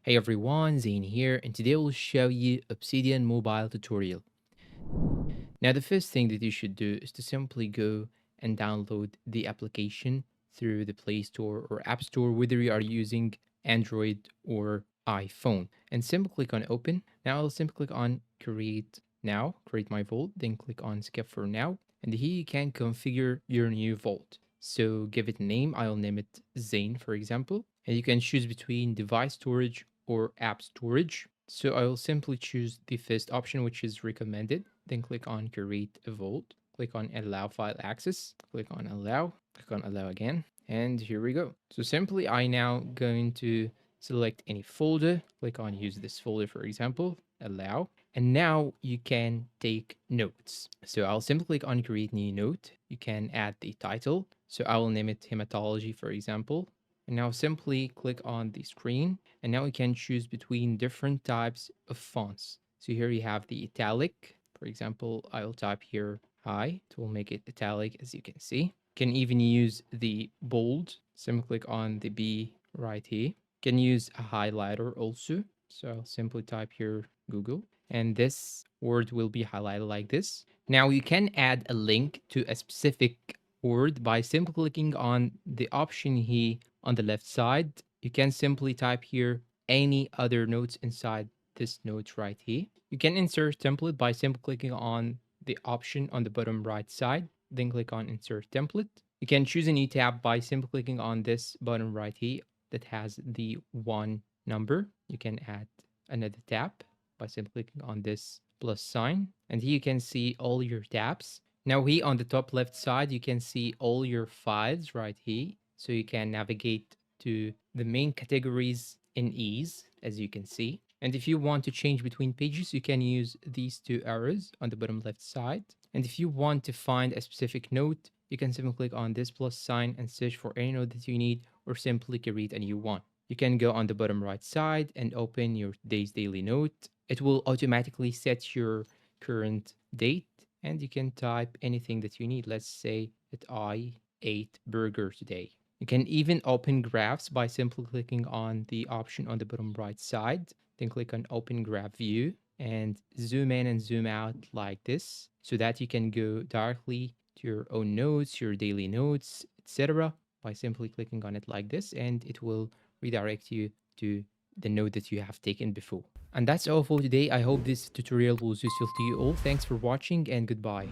Hey everyone, Zane here, and today we'll show you Obsidian mobile tutorial. Now the first thing that you should do is to simply go and download the application through the Play Store or App Store, whether you are using Android or iPhone. And simply click on open. Now I'll simply click on create now, create my vault, then click on skip for now. And here you can configure your new vault. So give it a name. I'll name it Zane, for example. And you can choose between device storage or app storage. So I will simply choose the first option, which is recommended. Then click on create a vault. Click on allow file access. Click on allow. Click on allow again. And here we go. So simply I now going to select any folder. Click on use this folder, for example, allow. And now you can take notes. So I'll simply click on create new note. You can add the title. So I will name it hematology, for example. And now simply click on the screen, and now we can choose between different types of fonts. So here you have the italic. For example, I will type here high. It will make it italic, as you can see. You can even use the bold. Simply click on the B right here. You can use a highlighter also. So I'll simply type here Google, and this word will be highlighted like this. Now you can add a link to a specific word by simply clicking on the option here on the left side. You can simply type here any other notes inside this note right here. You can insert template by simply clicking on the option on the bottom right side, then click on insert template. You can choose a new tab by simply clicking on this bottom right here that has the one number. You can add another tab by simply clicking on this plus sign, and here you can see all your tabs. Now here on the top left side, you can see all your files right here. So you can navigate to the main categories in ease, as you can see. And if you want to change between pages, you can use these two arrows on the bottom left side. And if you want to find a specific note, you can simply click on this plus sign and search for any note that you need, or simply create a new one. You can go on the bottom right side and open your day's daily note. It will automatically set your current date, and you can type anything that you need. Let's say that I ate burger today. You can even open graphs by simply clicking on the option on the bottom right side. Then click on open graph view and zoom in and zoom out like this, so that you can go directly to your own notes, your daily notes, etc. by simply clicking on it like this, and it will redirect you to the note that you have taken before. And that's all for today. I hope this tutorial was useful to you all. Thanks for watching and goodbye.